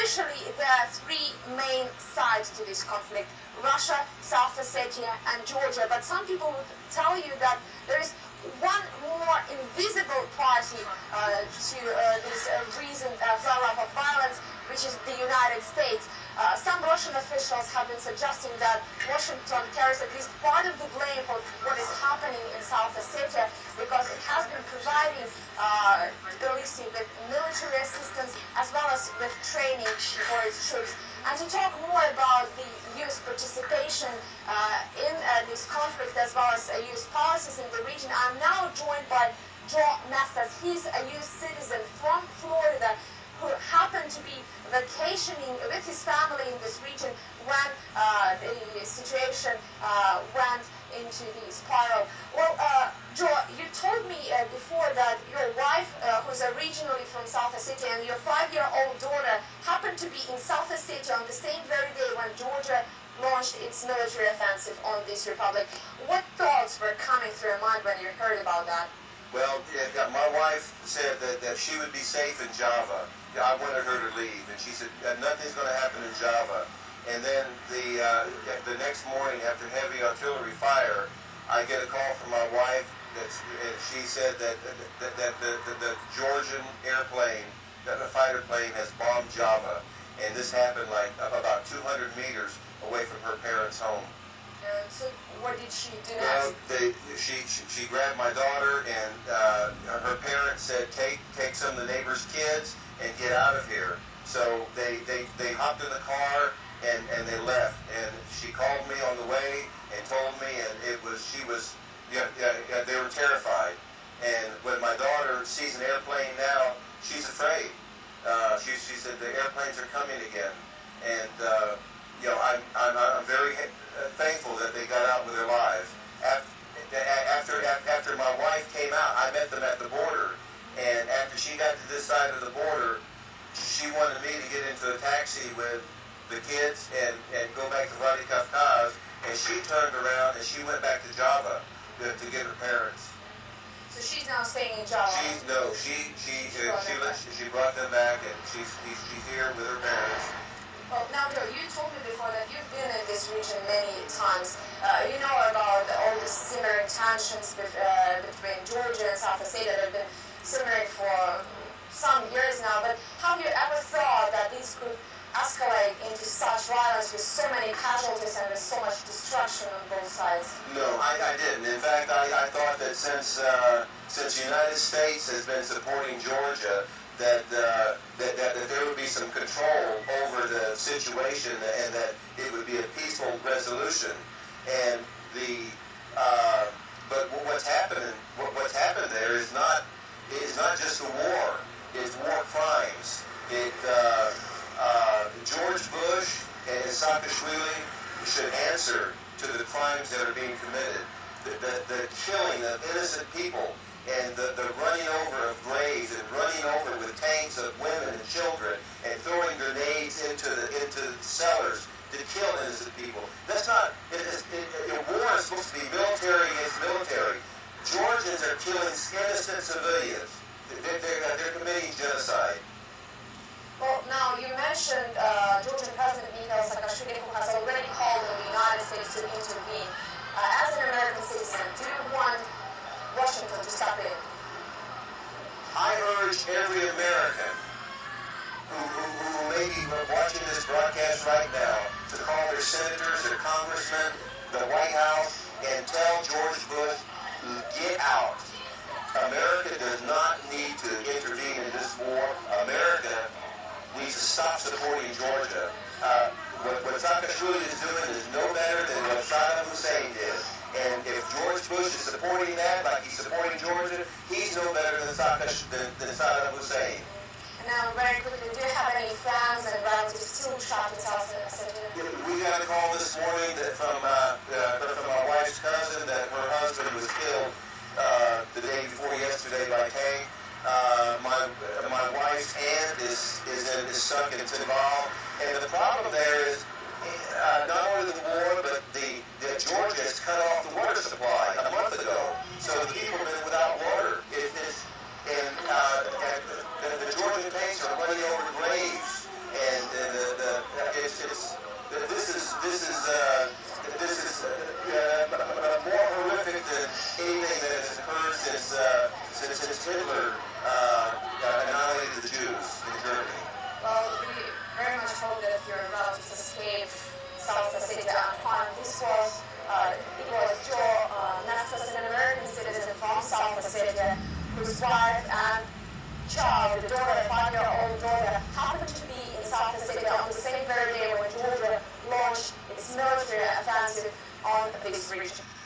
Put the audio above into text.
officially, there are three main sides to this conflict: Russia, South Ossetia, and Georgia. But some people would tell you that there is one more invisible party to this recent flare-up of violence, which is the United States. Some Russian officials have been suggesting that Washington carries at least part of the blame for what is happening in South Ossetia, because it has been providing Tbilisi with military assistance as well as with training for its troops. And to talk more about the U.S. participation in this conflict as well as U.S. policies in the region, I'm now joined by Mestas. He's a U.S. citizen from Florida who happened to be vacationing with his family in this region when the situation went into the spiral. Well, Joe, you told me before that your wife, who's originally from South Ossetia, and your 5-year-old daughter happened to be in South Ossetia on the same very day when Georgia launched its military offensive on this republic. What thoughts were coming through your mind when you heard about that? Well, my wife said that she would be safe in Java. I wanted her to leave, and she said nothing's going to happen in Java. And then the next morning, after heavy artillery fire, I get a call from my wife, and she said that the Georgian airplane, that the fighter plane, has bombed Java, and this happened like about 200 meters away from her parents' home. So what did she do next? Well, she grabbed my daughter, and her parents said, take some of the neighbors' kids and get out of here. So they hopped in the car and they left. And she called me on the way and told me, and they were terrified. And when my daughter sees an airplane now, she's afraid. She said the airplanes are coming again. And I'm very thankful that they got out with their lives. After my wife came out, I met them at the border. And after she got to this side of the border, she wanted me to get into a taxi with the kids and go back to Vladikavkaz. And she turned around and she went back to Java to get her parents. So she's now staying in Java? She brought them back, and she's here with her parents. Well, now, Joe, you told me before that you've been in this region many times. You know about all the simmering tensions between Georgia and South Ossetia that have been simmering for some years now, but have you ever thought that these could escalate into such violence with so many casualties and with so much destruction on both sides? No, I didn't. In fact, I thought that since the United States has been supporting Georgia, that there would be some control over the situation and that it would be a peaceful resolution. And but what's happened there is not just a war; it's war crimes. George Bush and Saakashvili should answer to the crimes that are being committed. The killing of innocent people and the running over of graves and running over with tanks of women and children and throwing grenades into the cellars to kill innocent people. That's not. War is supposed to be military against military. Georgians are killing innocent civilians. They're committing genocide. Well, now you mentioned Georgian President Saakashvili, who has already called on the United States to intervene. As an American citizen, do you want Washington to step in? I urge every American who may be watching this broadcast right now to call their senators, their congressmen, the White House, and tell George Bush, get out. America does not need to intervene in this war. America needs to stop supporting Georgia. What Saakashvili is doing is no better than what Saddam Hussein did. And if George Bush is supporting that, like he's supporting Georgia, he's no better than Saddam Hussein. Now, very quickly, do you have any friends and relatives still trapped in South Ossetia? We got a call this morning from my wife's cousin that her husband was killed the day before yesterday by tank. My wife's aunt is stuck in Tinval, and the problem there is not only the war, but Georgia has cut off the water supply a month ago, so the people have been without water. The Georgian tanks are running over graves, and Ossetia and find this was Mestas, an American citizen from South Ossetia, whose wife and child, the daughter, a 5-year-old daughter, happened to be in South Ossetia on the same very day when Georgia launched its military offensive on this region.